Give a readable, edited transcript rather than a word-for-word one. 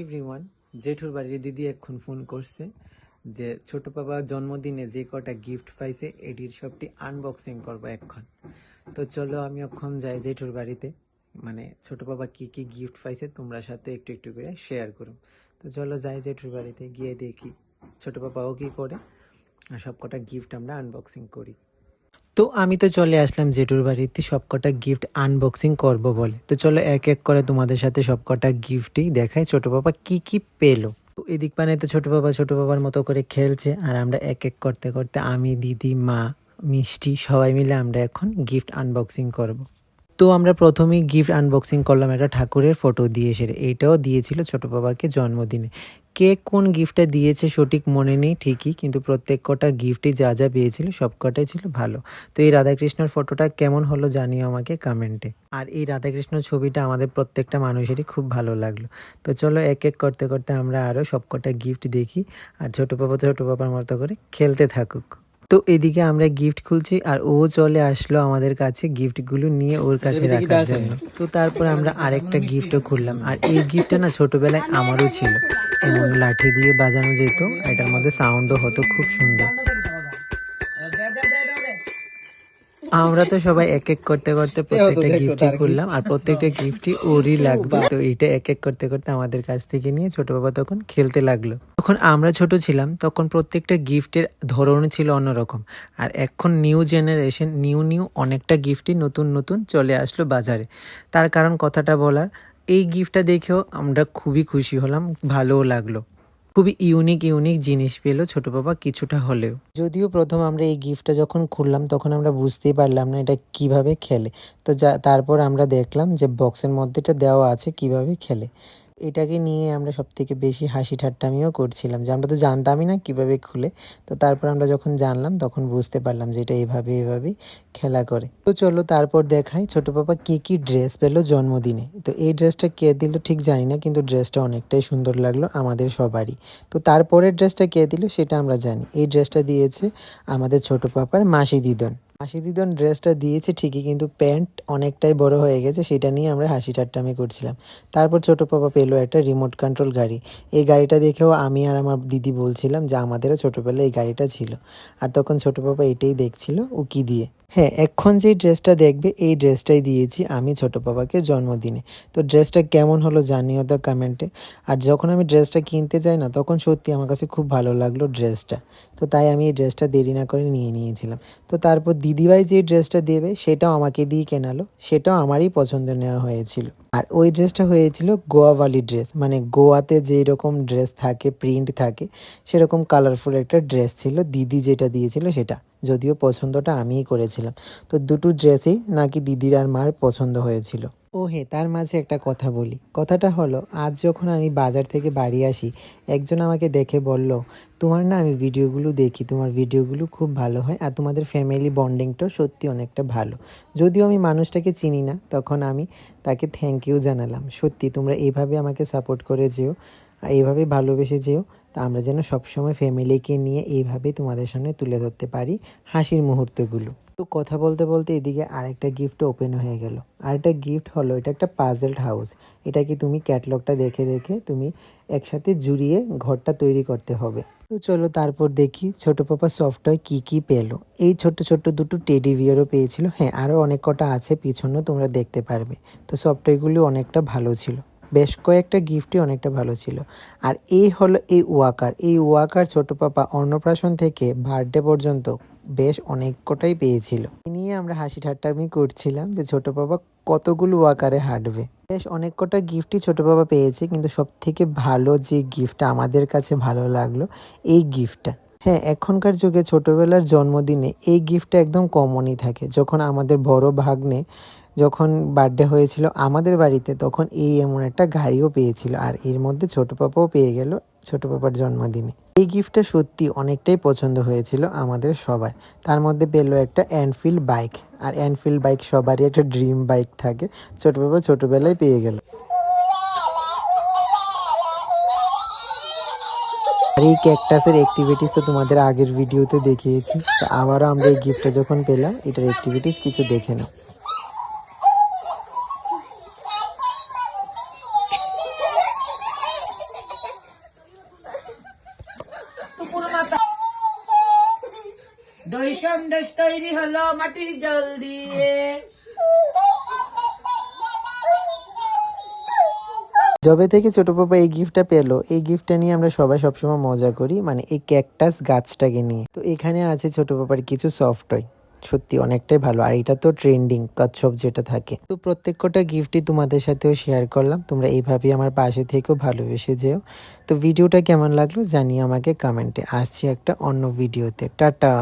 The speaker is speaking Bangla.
এভরিওয়ান, জেঠুর বাড়ির দিদি এখন ফোন করছে যে ছোট বাবা জন্মদিনে যে কটা গিফট পাইছে এটির সবটি আনবক্সিং করবো এখন। তো চলো আমি এখন যাই জেঠুর বাড়িতে, মানে ছোট বাবা কি কি গিফট পাইছে তোমরা সাথে একটু একটু করে শেয়ার করো। তো চলো যাই জেঠুর বাড়িতে, গিয়ে দেখি ছোট বাবাও কি করে আর সব কটা গিফট আমরা আনবক্সিং করি। তো আমি তো চলে আসলাম জেঠুর বাড়িতে সবকটা গিফট আনবক্সিং করব বলে। তো চলো এক এক করে তোমাদের সাথে সবকটা গিফটই দেখাই ছোট বাবা কি কি পেলো। তো এদিক পানে তো ছোট বাবার মতো করে খেলছে, আর আমরা এক এক করতে করতে আমি, দিদি, মা, মিষ্টি সবাই মিলে আমরা এখন গিফট আনবক্সিং করব। তো আমরা প্রথমেই গিফট আনবক্সিং করলাম একটা ঠাকুরের ফটো দিয়ে সেরে, এইটাও দিয়েছিল ছোট বাবাকে জন্মদিনে। কে কোন গিফটটা দিয়েছে সঠিক মনে নেই ঠিকই, কিন্তু প্রত্যেক কটা গিফটই যা যা পেয়েছিল সব কটাই ছিল ভালো। তো এই রাধাকৃষ্ণর ফটোটা কেমন হলো জানিও আমাকে কমেন্টে। আর এই রাধাকৃষ্ণর ছবিটা আমাদের প্রত্যেকটা মানুষেরই খুব ভালো লাগলো। তো চলো এক এক করতে করতে আমরা আরও সব কটা গিফট দেখি, আর ছোট বাবার মতো করে খেলতে থাকুক। তো এদিকে আমরা গিফট খুলছি আর ও চলে আসলো আমাদের কাছে গিফটগুলো নিয়ে ওর কাছে রাখার জন্য। তো তারপর আমরা আরেকটা গিফটও খুললাম, আর এই গিফটটা না ছোটবেলায় আমারও ছিল। এমন লাঠি দিয়ে বাজানো যেত, এটার মধ্যে সাউন্ডও হতো খুব সুন্দর। আমরা তো সবাই এক এক করতে করতে প্রত্যেকটা গিফটই খুললাম, আর প্রত্যেকটা গিফটই ওরই লাগবে। তো এইটা এক এক করতে করতে আমাদের কাছ থেকে নিয়ে ছোট বাবা তখন খেলতে লাগলো। তখন আমরা ছোট ছিলাম, তখন প্রত্যেকটা গিফটের ধরন ছিল অন্যরকম। আর এখন নিউ জেনারেশন নিউ অনেকটা গিফটই নতুন নতুন চলে আসলো বাজারে। তার কারণ কথাটা বলার, এই গিফটটা দেখেও আমরা খুবই খুশি হলাম, ভালোও লাগলো। খুবই ইউনিক জিনিস পেলো ছোট বাবা কিছুটা হলেও। যদিও প্রথম আমরা এই গিফটটা যখন খুললাম তখন আমরা বুঝতেই পারলাম না এটা কিভাবে খেলে। তো তারপর আমরা দেখলাম যে বক্সের মধ্যে এটা দেওয়া আছে কিভাবে খেলে। এটাকে নিয়ে আমরা সব থেকে বেশি হাসি ঠাট্টামিও করছিলাম যে আমরা তো জানতামই না কিভাবে খুলে। তো তারপর আমরা যখন জানলাম তখন বুঝতে পারলাম যে এটা এভাবেই খেলা করে। তো চলো তারপর দেখাই ছোট বাবা কি কি ড্রেস পেলো জন্মদিনে। তো এই ড্রেসটা কে দিল ঠিক জানি না, কিন্তু ড্রেসটা অনেকটাই সুন্দর লাগলো আমাদের সবারই। তো তারপরের ড্রেসটা কে দিল সেটা আমরা জানি, এই ড্রেসটা দিয়েছে আমাদের ছোট পাপার মাসি দিদন। হাসি দিদন ড্রেসটা দিয়েছে ঠিকই, কিন্তু প্যান্ট অনেকটাই বড় হয়ে গেছে, সেটা নিয়ে আমরা হাসি ঠাট্টামি করছিলাম। তারপর ছোট পাপা পেলো একটা রিমোট কন্ট্রোল গাড়ি। এই গাড়িটা দেখেও আমি আর আমার দিদি বলছিলাম যে আমাদেরও ছোটোবেলায় এই গাড়িটা ছিল। আর তখন ছোট পাপা এটাই দেখছিল উকি দিয়ে। হ্যাঁ, এখন যেই ড্রেসটা দেখবে এই ড্রেসটাই দিয়েছি আমি ছোট পাপাকে জন্মদিনে। তো ড্রেসটা কেমন হলো জানিও তো কমেন্টে। আর যখন আমি ড্রেসটা কিনতে যাই না তখন সত্যি আমার কাছে খুব ভালো লাগলো ড্রেসটা। তো তাই আমি এই ড্রেসটা দেরি না করে নিয়ে নিয়েছিলাম। তো তারপর দিদিভাই যে ড্রেসটা দেবে সেটাও আমাকে দিয়ে কেনালো, সেটাও আমারই পছন্দ নেওয়া হয়েছিল। আর ওই ড্রেসটা হয়েছিল গোয়াওয়ালি ড্রেস, মানে গোয়াতে যেই রকম ড্রেস থাকে প্রিন্ট থাকে সেরকম কালারফুল একটা ড্রেস ছিল, দিদি যেটা দিয়েছিল সেটা। যদিও পছন্দটা আমিই করেছিলাম। তো দুটো ড্রেসই নাকি দিদির আর মার পছন্দ হয়েছিল। ও হ্যাঁ, তার মাঝে একটা কথা বলি। কথাটা হলো, আজ যখন আমি বাজার থেকে বাড়ি আসি একজন আমাকে দেখে বলল, তোমার না আমি ভিডিওগুলো দেখি, তোমার ভিডিওগুলো খুব ভালো হয় আর তোমাদের ফ্যামিলি বন্ডিংটাও সত্যি অনেকটা ভালো। যদিও আমি মানুষটাকে চিনি না, তখন আমি তাকে থ্যাংক ইউ জানালাম। সত্যি তোমরা এইভাবে আমাকে সাপোর্ট করে যেও আর এইভাবে ভালোবেসে যেও, তা আমরা যেন সবসময় ফ্যামিলিকে নিয়ে এইভাবেই তোমাদের সামনে তুলে ধরতে পারি হাসির মুহূর্তগুলো। তো কথা বলতে বলতে এদিকে আরেকটা গিফট ওপেন হয়ে গেল। আরেকটা গিফট হলো, এটা একটা পাজেল হাউস। এটা কি তুমি ক্যাটলগটা দেখে দেখে তুমি একসাথে জুড়িয়ে ঘরটা তৈরি করতে হবে। তো চলো তারপর দেখি ছোট পাপা সফটওয়্যার কি পেলো। এই ছোট্ট দুটো টেডি বিয়ারও পেয়েছিল। হ্যাঁ, আরও অনেক কটা আছে পিছনেও তোমরা দেখতে পারবে। তো সফটওয়্যারগুলো অনেকটা ভালো ছিল, বেশ কয়েকটা গিফটই অনেকটা ভালো ছিল। আর এই হলো এই ওয়াকার ছোট পাপা অন্নপ্রাশন থেকে বার্থডে পর্যন্ত বেশ অনেক কটাই পেয়েছিল। এই নিয়ে আমরা হাসি ঠাট্টামি করছিলাম যে ছোট বাবা কতগুলো ওয়াকারে হাঁটবে। বেশ অনেক কটা গিফটই ছোট বাবা পেয়েছে, কিন্তু সব থেকে ভালো যে গিফটটা আমাদের কাছে ভালো লাগলো এই গিফটটা। হ্যাঁ, এখনকার যুগে ছোটবেলার জন্মদিনে এই গিফটটা একদম কমনই থাকে। যখন আমাদের বড় ভাগ্নে যখন বার্থডে হয়েছিল আমাদের বাড়িতে, তখন এই এমন একটা গাড়িও পেয়েছিল, আর এর মধ্যে ছোট পাপাও পেয়ে গেল ছোট পাপার জন্মদিনে। এই গিফটটা সত্যি অনেকটাই পছন্দ হয়েছিল আমাদের সবার। তার মধ্যে পেলো একটা এনফিল্ড বাইক, আর এনফিল্ড বাইক সবারই একটা ড্রিম বাইক থাকে, ছোট পাপা ছোটবেলায় পেয়ে গেল। আর এই ক্যাকটাসের অ্যাক্টিভিটিস তো তোমাদের আগের ভিডিওতে দেখিয়েছি, তো আবারও আমরা এই গিফটটা যখন পেলাম এটার অ্যাক্টিভিটিস কিছু দেখে নাও। ওই সন্দেশ তৈরি হলো মাটির জল দিয়ে। যবে থেকে ছোট পাপা এই গিফটটা পেলো, এই গিফটটা নিয়ে আমরা সবাই সবসময় মজা করি, মানে এই ক্যাকটাস গাছটাকে নিয়ে। তো এখানে আছে ছোট পাপার কিছু সফট টয়, সত্যি অনেকটাই ভালো। আর এটা তো ট্রেন্ডিং কচ্ছপ যেটা থাকে। তো প্রত্যেক কটা গিফটই তোমাদের সাথেও শেয়ার করলাম। তোমরা এইভাবেই আমার পাশে থেকেও ভালোবেসে যেও। তো ভিডিওটা কেমন লাগলো জানিয়ে আমাকে কমেন্টে। আসছি একটা অন্য ভিডিওতে। টাটা।